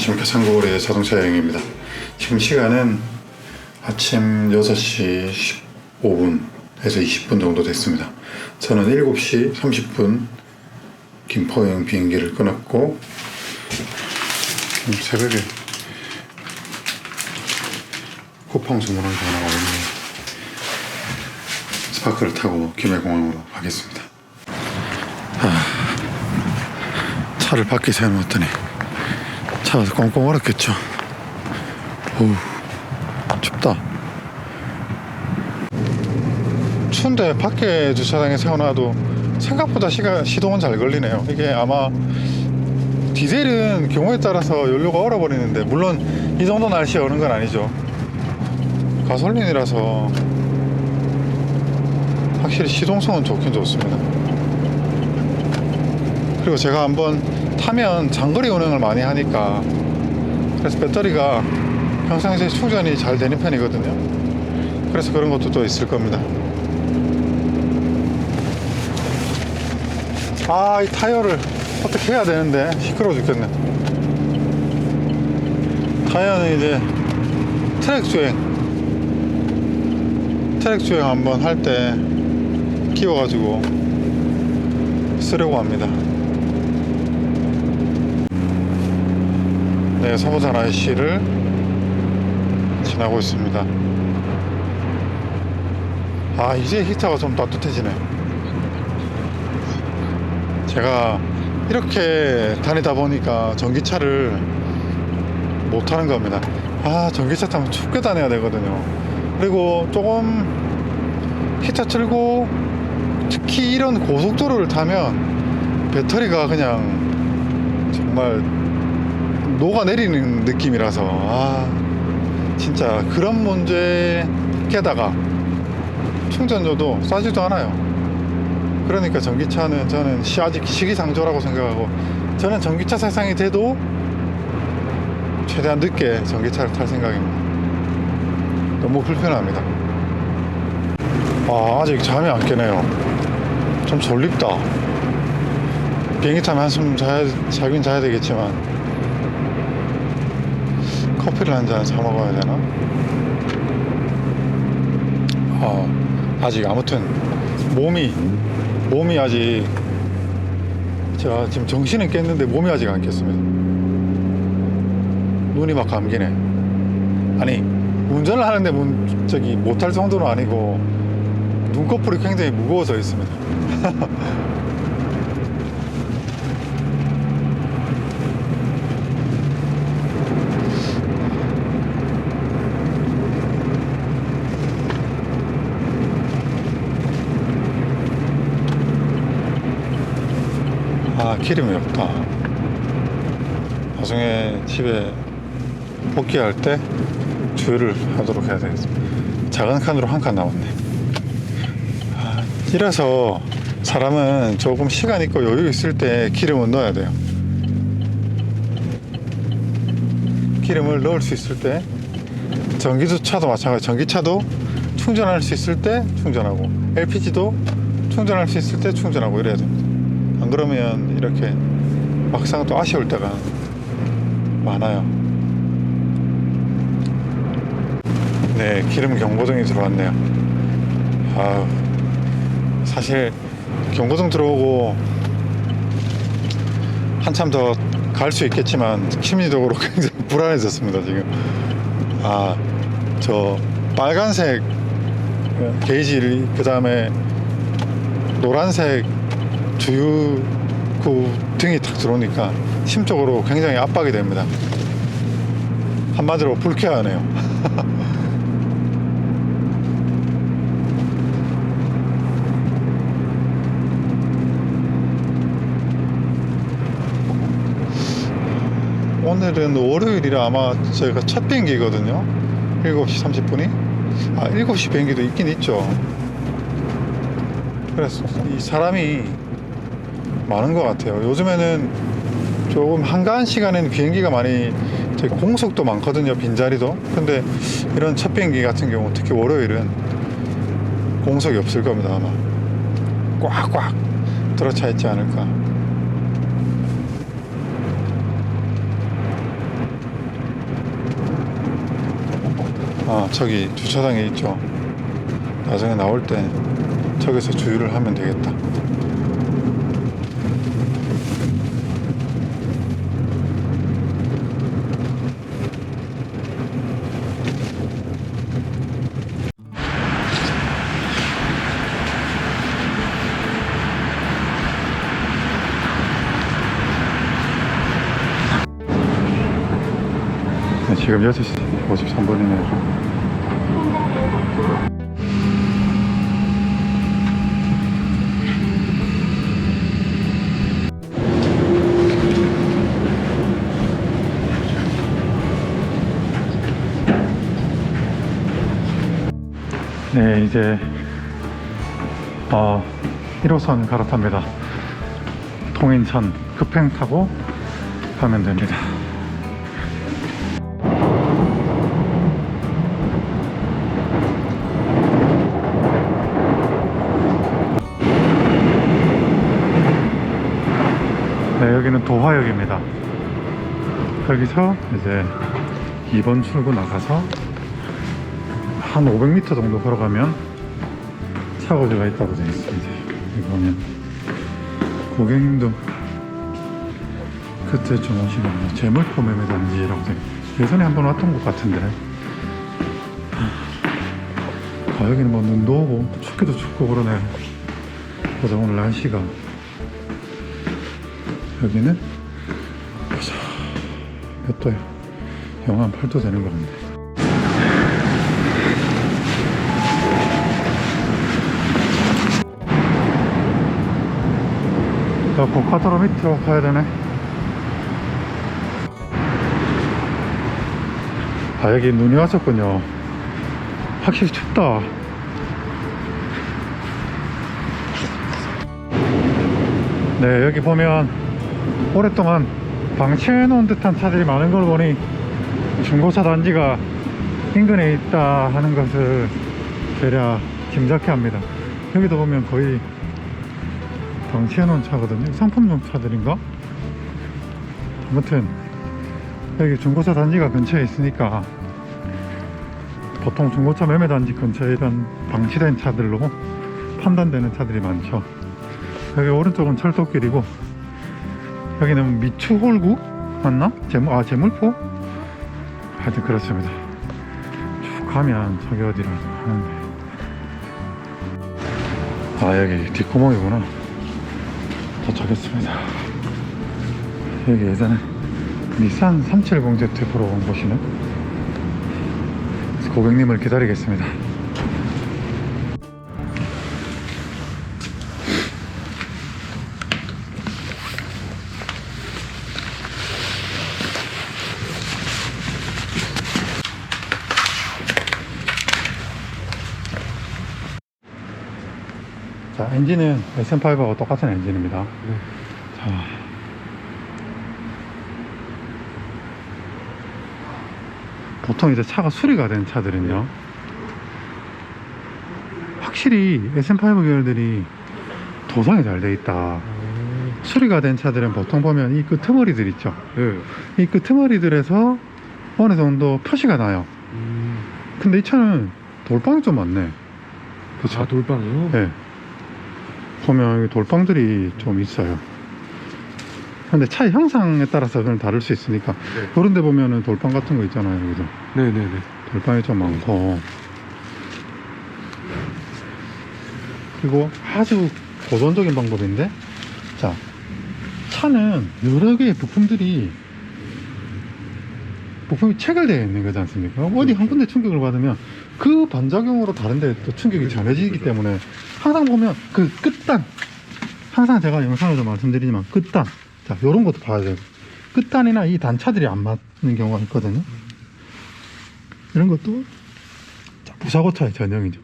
안녕하십니까. 상고거래 자동차 여행입니다. 지금 시간은 아침 6시 15분에서 20분 정도 됐습니다. 저는 7시 30분 김포행 비행기를 끊었고 새벽에 쿠팡 주문한 전화가 오네요. 스파크를 타고 김해공항으로 가겠습니다. 차를 밖에 세워놓았더니 차가 꽁꽁 얼었겠죠. 어우, 춥다. 추운데 밖에 주차장에 세워놔도 생각보다 시동은 잘 걸리네요. 이게 아마 디젤은 경우에 따라서 연료가 얼어버리는데, 물론 이 정도 날씨에 어는 건 아니죠. 가솔린이라서 확실히 시동성은 좋긴 좋습니다. 그리고 제가 한번 타면 장거리 운행을 많이 하니까, 그래서 배터리가 평상시에 충전이 잘 되는 편이거든요. 그래서 그런 것도 또 있을 겁니다. 이 타이어를 어떻게 해야 되는데 시끄러워 죽겠네. 타이어는 이제 트랙 주행 한번 할 때 끼워가지고 쓰려고 합니다. 네, 서부산 IC를 지나고 있습니다. 이제 히터가 좀 따뜻해지네. 제가 이렇게 다니다 보니까 전기차를 못 타는 겁니다. 전기차 타면 춥게 다녀야 되거든요. 그리고 조금 히터 틀고, 특히 이런 고속도로를 타면 배터리가 그냥 정말 녹아내리는 느낌이라서 진짜 그런 문제에다가 충전료도 싸지도 않아요. 그러니까 전기차는 저는 아직 시기상조라고 생각하고, 저는 전기차 세상이 돼도 최대한 늦게 전기차를 탈 생각입니다. 너무 불편합니다. 아직 잠이 안 깨네요. 좀 졸립다. 비행기 타면 한숨 자긴 자야 되겠지만 커피를 한 잔 사 먹어야 되나? 아직 아무튼 몸이 아직, 제가 지금 정신은 깼는데 몸이 아직 안 깼습니다. 눈이 막 감기네. 아니, 운전을 하는데 못할 정도는 아니고 눈꺼풀이 굉장히 무거워져 있습니다. 기름이 없다. 나중에 집에 복귀할 때 주유를 하도록 해야 되겠습니다. 작은 칸으로 한 칸 남았네. 이래서 사람은 조금 시간 있고 여유 있을 때 기름을 넣어야 돼요. 기름을 넣을 수 있을 때, 전기차도 마찬가지. 전기차도 충전할 수 있을 때 충전하고, LPG도 충전할 수 있을 때 충전하고 이래야 됩니다. 안 그러면 이렇게 막상 또 아쉬울 때가 많아요. 네, 기름 경고등이 들어왔네요. 사실 경고등 들어오고 한참 더 갈 수 있겠지만 심리적으로 굉장히 불안해졌습니다 지금. 저 빨간색 게이지, 그 다음에 노란색 주유 그 등이 탁 들어오니까 심적으로 굉장히 압박이 됩니다. 한마디로 불쾌하네요. 오늘은 월요일이라 아마 저희가 첫 비행기거든요. 7시 30분이. 아, 7시 비행기도 있긴 있죠. 그래서 이 사람이 많은 것 같아요. 요즘에는 조금 한가한 시간에는 비행기가 많이, 저희 공석도 많거든요. 빈자리도. 근데 이런 첫 비행기 같은 경우, 특히 월요일은 공석이 없을 겁니다. 아마 꽉꽉 들어차 있지 않을까. 아, 저기 주차장에 있죠. 나중에 나올 때 저기서 주유를 하면 되겠다. 네, 지금 6시 53분이네요. 네, 이제 1호선 갈아탑니다. 통인천 급행 타고 가면 됩니다. 네, 여기는 도화역입니다. 여기서 이제 2번 출구 나가서 한 500m 정도 걸어가면 차고지가 있다고 되어 있습니다. 여기 보면 고객님도 그때 좀 오시면 재물포 매매단지라고 되어 있어요. 예전에 한번 왔던 것 같은데, 여기는 뭐 눈도 오고 춥기도 춥고 그러네. 보자, 오늘 날씨가. 여기는 보자, 몇 도야? 영하 한 8도 되는 것 같네. 자, 고카도로 밑으로 가야 되네. 아, 여기 눈이 왔었군요. 확실히 춥다. 네, 여기 보면 오랫동안 방치해 놓은 듯한 차들이 많은 걸 보니 중고차 단지가 인근에 있다 하는 것을 대략 짐작해 합니다. 여기도 보면 거의 방치해 놓은 차거든요. 상품용 차들인가? 아무튼 여기 중고차 단지가 근처에 있으니까 보통 중고차 매매 단지 근처에 이런 방치된 차들로 판단되는 차들이 많죠. 여기 오른쪽은 철도길이고, 여기는 미추홀구 맞나? 제물포? 하여튼 그렇습니다. 쭉 가면 저기 어디라 하는데, 아, 여기 뒷구멍이구나. 도착했습니다. 여기 예전에 닛산 370Z 보러 온 곳이네. 그래서 고객님을 기다리겠습니다. 자, 엔진은 SM5하고 똑같은 엔진입니다. 자, 보통 이제 차가 수리가 된 차들은요, 확실히 SM5 계열들이 도상이 잘 돼 있다. 수리가 된 차들은 보통 보면 이 끄트머리들 있죠. 이 끄트머리들에서 어느 정도 표시가 나요. 근데 이 차는 돌빵이 좀 많네. 그쵸? 아, 돌빵이요? 네. 보면 여기 돌빵들이 좀 있어요. 근데 차의 형상에 따라서 그건 다를 수 있으니까, 네. 그런 데 보면은 돌빵 같은 거 있잖아요. 여기도 네네네. 돌빵이 좀 많고, 그리고 아주 고전적인 방법인데, 자, 차는 여러 개의 부품이 체결되어 있는 거지 않습니까? 어디 한 군데 충격을 받으면 그 반작용으로 다른 데 또 충격이 전해지기 때문에, 항상 보면 그 끝단, 항상 제가 영상에서 말씀드리지만 끝단, 자, 요런 것도 봐야 돼요. 끝단이나 이 단차들이 안 맞는 경우가 있거든요. 이런 것도 무사고차의 전형이죠.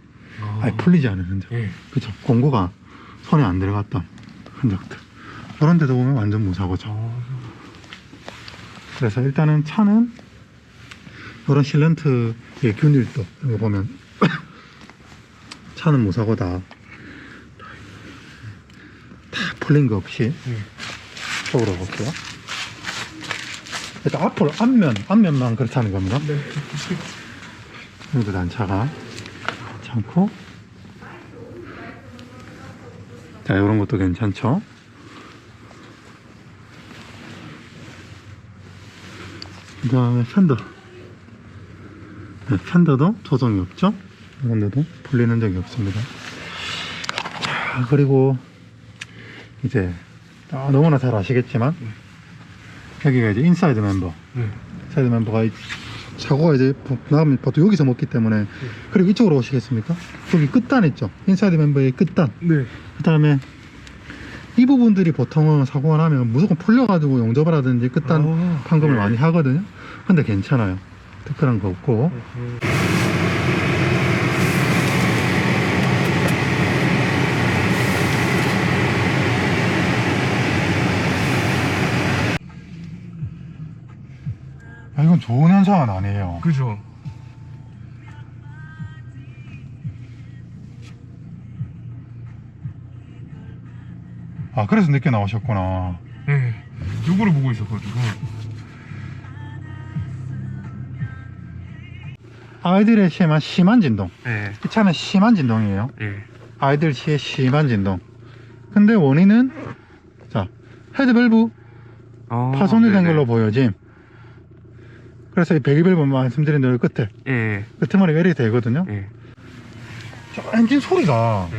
아예 풀리지 않은 흔적. 예. 그쵸. 공구가 손에 안 들어갔던 흔적들. 그런 데도 보면 완전 무사고차. 그래서 일단은 차는 이런 실렌트의 균일도 이런 거 보면 차는 무사고다. 다 풀린 거 없이 쪽으로 볼게요. 일단 앞으로 앞면만 그렇다는 겁니다. 네. 그래도 단차가 괜찮고, 자, 이런 것도 괜찮죠. 그 다음에 팬더. 네, 팬더도 조정이 없죠. 이런 데도 풀리는 적이 없습니다. 자, 그리고 이제 너무나 잘 아시겠지만 여기가 이제 인사이드 멤버. 인사이드 멤버가 사고가 이제 나가면 보통 여기서 먹기 때문에. 그리고 이쪽으로 오시겠습니까? 여기 끝단 있죠. 인사이드 멤버의 끝단. 네. 그 다음에 이 부분들이 보통은 사고가 나면 무조건 풀려가지고 용접을 하든지 끝단 판금을 많이 하거든요. 근데 괜찮아요. 특별한 거 없고. 이건 좋은 현상은 아니에요. 그죠. 아, 그래서 늦게 나오셨구나. 네. 요거를 보고 있었가지고. 아이들의 심한 진동. 네. 이 차는 심한 진동이에요. 예. 아이들 시의 심한 진동. 근데 원인은, 자, 헤드밸브 파손이 된 걸로 보여짐. 그래서 이 배기밸브 말씀드린 대로 끝에 끝머리가 이렇게 되거든요. 저 엔진 소리가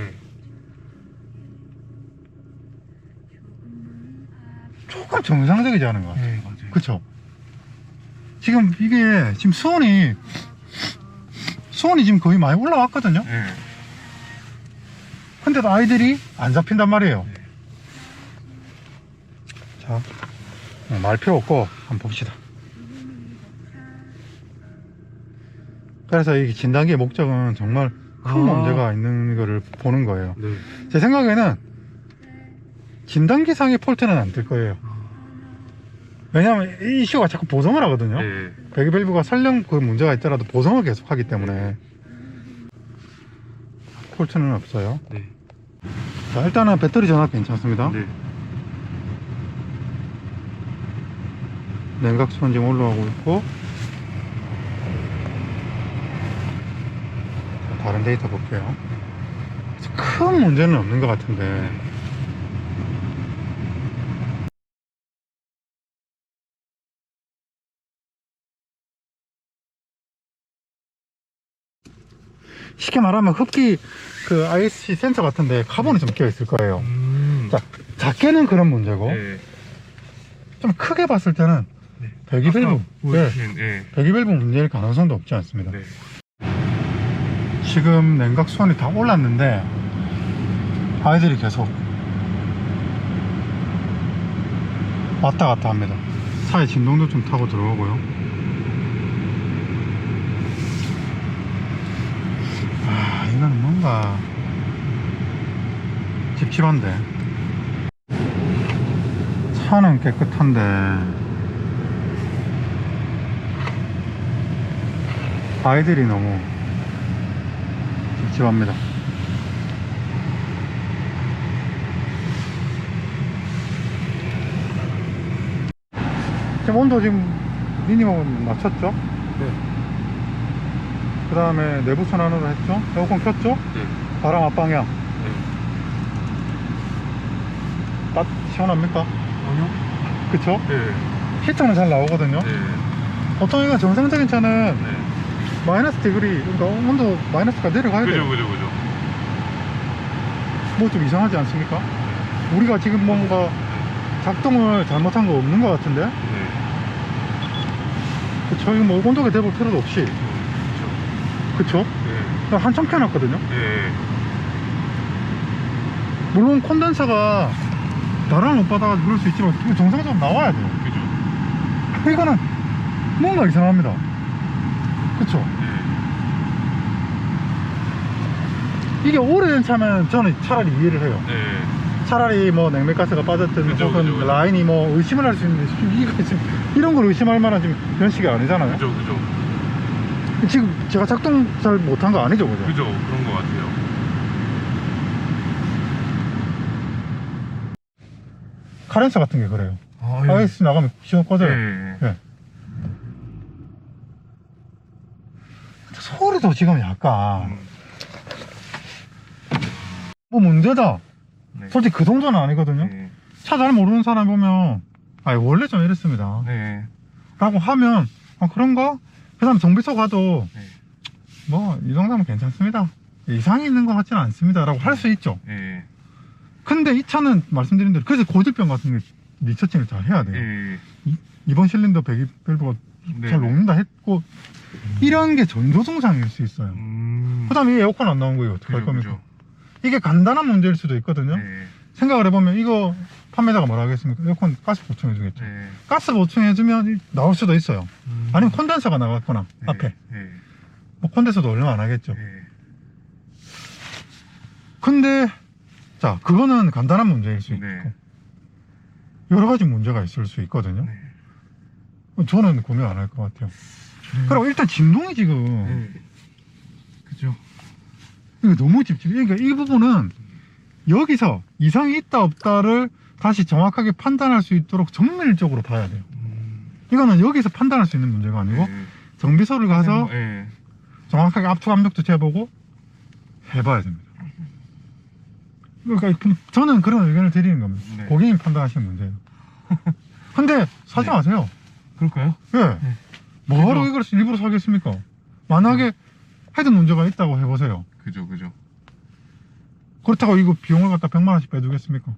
조금 정상적이지 않은 것 같아요. 맞아요. 그쵸? 지금 이게 지금 수온이 지금 거의 많이 올라왔거든요. 근데도 아이들이 안 잡힌단 말이에요. 자, 말 필요 없고 한번 봅시다. 그래서 이 진단기의 목적은 정말 큰 문제가 있는 거를 보는 거예요. 제 생각에는 진단기상의 폴트는 안 뜰 거예요. 왜냐하면 이 이슈가 자꾸 보정을 하거든요. 배기밸브가 설령 그 문제가 있더라도 보정을 계속 하기 때문에 폴트는 없어요. 자, 일단은 배터리 전압 괜찮습니다. 냉각수는 지금 올라가고 있고, 다른 데이터 볼게요. 큰 문제는 없는 것 같은데. 쉽게 말하면 흡기 그 ISC 센서 같은데 카본이 좀 끼어 있을 거예요. 자, 작게는 그런 문제고, 좀 크게 봤을 때는 배기밸브, 배기밸브 문제일 가능성도 없지 않습니다. 지금 냉각 수온이 다 올랐는데 아이들이 계속 왔다 갔다 합니다. 차에 진동도 좀 타고 들어오고요. 아, 이건 뭔가 찝찝한데. 차는 깨끗한데 아이들이 너무 찝찝합니다. 지금 온도 지금 미니멈 맞췄죠? 그 다음에 내부 순환으로 했죠? 에어컨 켰죠? 바람 앞방향 딱 시원합니까? 아니요. 그쵸? 히터는 잘 나오거든요. 보통 이건 정상적인 차는 마이너스 디그리, 그러니까 온도 마이너스가 내려가야 돼요. 그죠. 뭐 좀 이상하지 않습니까? 우리가 지금 뭔가 작동을 잘못한 거 없는 것 같은데? 그쵸? 이거 뭐 온도계 대볼 필요도 없이. 그쵸? 그냥 한참 켜놨거든요? 물론 콘덴서가 바람을 못 받아가지고 그럴 수 있지만 이거 정상적으로 나와야 돼요. 이거는 뭔가 이상합니다. 그쵸? 이게 오래된 차면 저는 차라리 이해를 해요. 네. 차라리 뭐 냉매가스가 빠졌든 그죠, 혹은 그죠, 그죠. 라인이 뭐 의심을 할 수 있는데 이거 지금 이런 걸 의심할 만한 지금 변식이 아니잖아요. 그죠, 그죠. 지금 제가 작동 잘 못한 거 아니죠, 그죠? 그죠, 그런 것 같아요. 카렌서 같은 게 그래요. 아, IS 나가면 시동 꺼져요. 네. 예. 소리도 지금 약간 뭐 문제다. 네. 솔직히 그 정도는 아니거든요. 네. 차 잘 모르는 사람 보면 원래 좀 이랬습니다 네. 라고 하면 그런가? 그 다음 정비소 가도 네. 뭐 이 정도면 괜찮습니다, 이상이 있는 것 같지는 않습니다 라고 할 수 있죠. 네. 근데 이 차는 말씀드린 대로 그래서 고질병 같은 게 리서칭을 잘 해야 돼요. 네. 이번 실린더 배기 밸브가 네. 잘 녹는다 했고 이런 게 전조증상일 수 있어요. 그 다음에 이 에어컨 안 나온 거예요. 어떻게 할 그죠, 겁니까? 그죠. 이게 간단한 문제일 수도 있거든요. 네. 생각을 해보면 이거 판매자가 뭐라 하겠습니까? 에어컨 가스 보충해 주겠죠. 네. 가스 보충해 주면 나올 수도 있어요. 아니면 콘덴서가 나갔거나 네. 앞에 네. 뭐 콘덴서도 얼마 안 하겠죠. 네. 근데 자, 그거는 간단한 문제일 수 있고 네. 여러 가지 문제가 있을 수 있거든요. 네. 저는 고민 안 할 것 같아요. 그리고 일단 진동이 지금 네. 그죠. 이거 너무 그러니까 이 부분은 여기서 이상이 있다 없다를 다시 정확하게 판단할 수 있도록 정밀적으로 봐야 돼요. 이거는 여기서 판단할 수 있는 문제가 아니고 네. 정비소를 가서 네. 정확하게 압축 압력도 재보고 해봐야 됩니다. 그러니까 저는 그런 의견을 드리는 겁니다. 네. 고객님 판단하시는 문제예요. 근데 사지 네. 마세요. 그럴까요? 예. 네. 뭐하러 그죠. 이걸 일부러 사겠습니까? 만약에 헤드 문제가 있다고 해보세요. 그죠, 그죠. 그렇다고 이거 비용을 갖다 100만 원씩 빼주겠습니까?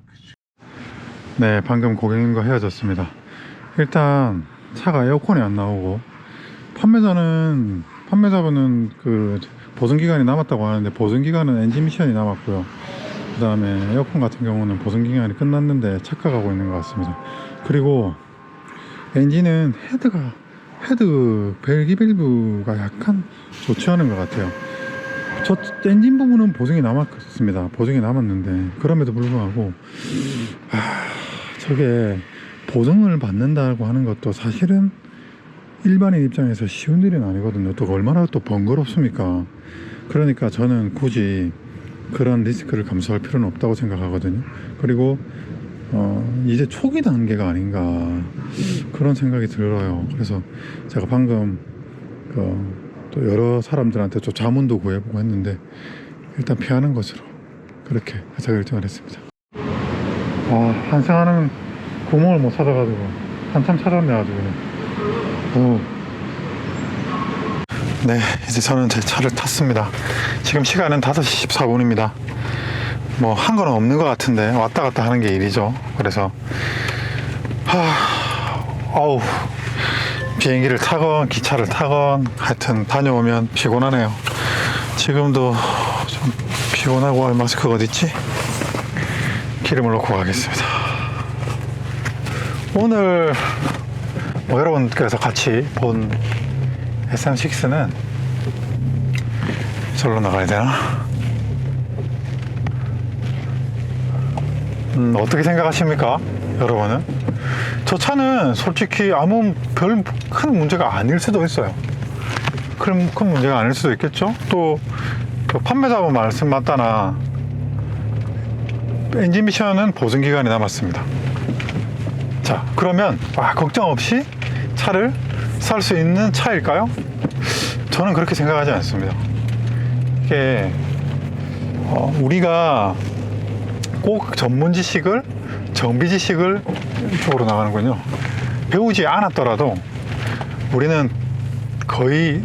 네, 방금 고객님과 헤어졌습니다. 일단 차가 에어컨이 안 나오고 판매자분은 그 보증기간이 남았다고 하는데 보증기간은 엔진 미션이 남았고요. 그 다음에 에어컨 같은 경우는 보증기간이 끝났는데 착각하고 있는 것 같습니다. 그리고 엔진은 헤드 벨기 밸브가 약간 좋지 않은 것 같아요. 저 엔진 부분은 보증이 남았습니다. 보증이 남았는데 그럼에도 불구하고 저게 보증을 받는다고 하는 것도 사실은 일반인 입장에서 쉬운 일은 아니거든요. 또 얼마나 또 번거롭습니까? 그러니까 저는 굳이 그런 리스크를 감수할 필요는 없다고 생각하거든요. 그리고 이제 초기 단계가 아닌가 그런 생각이 들어요. 그래서 제가 방금 또 여러 사람들한테 좀 자문도 구해보고 했는데 일단 피하는 것으로 그렇게 해서 결정을 했습니다. 환승하는 구멍을 못 찾아가지고 한참 찾아내가지고 네, 이제 저는 제 차를 탔습니다. 지금 시간은 5시 14분입니다 뭐 한 건 없는 것 같은데 왔다 갔다 하는 게 일이죠. 그래서 비행기를 타건 기차를 타건 하여튼 다녀오면 피곤하네요. 지금도 좀 피곤하고 마스크가 어딨지? 기름을 넣고 가겠습니다. 오늘 뭐 여러분께서 같이 본 SM6는 절로 나가야 되나? 어떻게 생각하십니까? 여러분은? 저 차는 솔직히 아무 별 큰 문제가 아닐 수도 있어요. 큰 문제가 아닐 수도 있겠죠? 또 그 판매자분 말씀 맞다나 엔진 미션은 보증 기간이 남았습니다. 자, 그러면 걱정 없이 차를 살 수 있는 차일까요? 저는 그렇게 생각하지 않습니다. 이게 우리가 꼭 전문 지식을 정비 지식을 쪽으로 나가는군요. 배우지 않았더라도 우리는 거의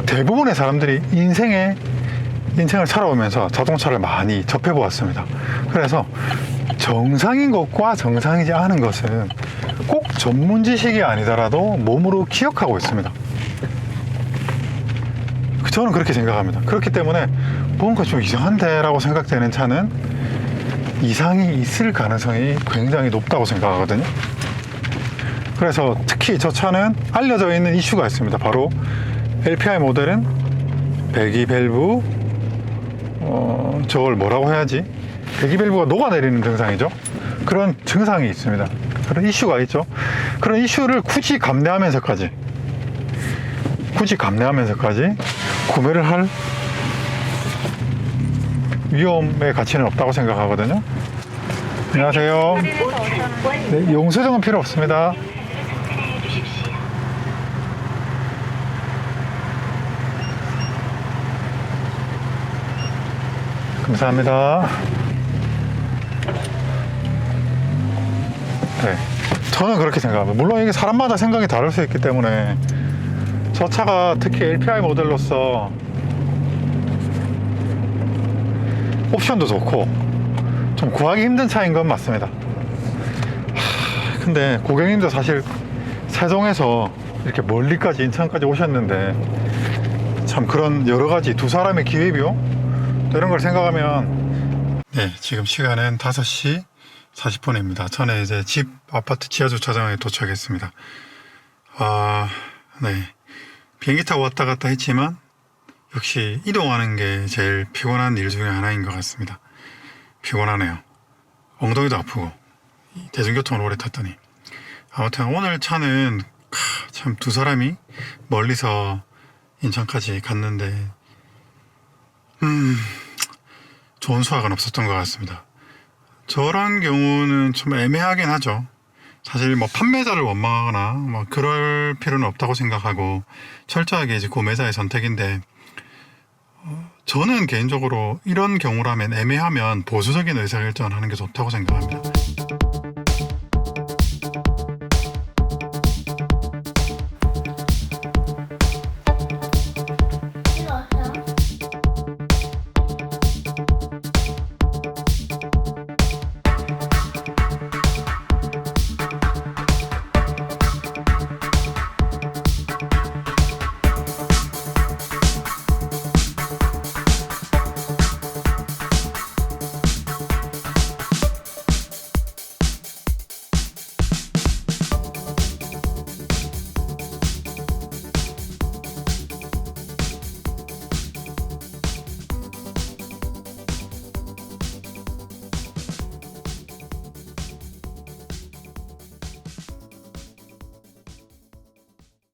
대부분의 사람들이 인생을 살아오면서 자동차를 많이 접해 보았습니다. 그래서 정상인 것과 정상이지 않은 것은 꼭 전문 지식이 아니더라도 몸으로 기억하고 있습니다. 저는 그렇게 생각합니다. 그렇기 때문에 뭔가 좀 이상한데 라고 생각되는 차는 이상이 있을 가능성이 굉장히 높다고 생각하거든요. 그래서 특히 저 차는 알려져 있는 이슈가 있습니다. 바로 LPI 모델은 배기 밸브, 저걸 뭐라고 해야지? 배기 밸브가 녹아내리는 증상이죠. 그런 증상이 있습니다. 그런 이슈가 있죠. 그런 이슈를 굳이 감내하면서까지 구매를 할 위험의 가치는 없다고 생각하거든요. 안녕하세요. 네, 용수증은 필요 없습니다. 감사합니다. 네, 저는 그렇게 생각합니다. 물론 이게 사람마다 생각이 다를 수 있기 때문에 저 차가 특히 LPI 모델로서 옵션도 좋고 좀 구하기 힘든 차인 건 맞습니다. 근데 고객님도 사실 세종에서 이렇게 멀리까지 인천까지 오셨는데 참 그런 여러 가지 두 사람의 기회비용 이런 걸 생각하면 네, 지금 시간은 5시 40분입니다. 저는 이제 집 아파트 지하 주차장에 도착했습니다. 네, 비행기 타고 왔다 갔다 했지만 역시 이동하는 게 제일 피곤한 일 중에 하나인 것 같습니다. 피곤하네요. 엉덩이도 아프고 대중교통을 오래 탔더니. 아무튼 오늘 차는 참 두 사람이 멀리서 인천까지 갔는데 좋은 수확은 없었던 것 같습니다. 저런 경우는 좀 애매하긴 하죠. 사실 뭐 판매자를 원망하거나 뭐 그럴 필요는 없다고 생각하고 철저하게 이제 구매자의 선택인데 저는 개인적으로 이런 경우라면 애매하면 보수적인 의사결정을 하는 게 좋다고 생각합니다.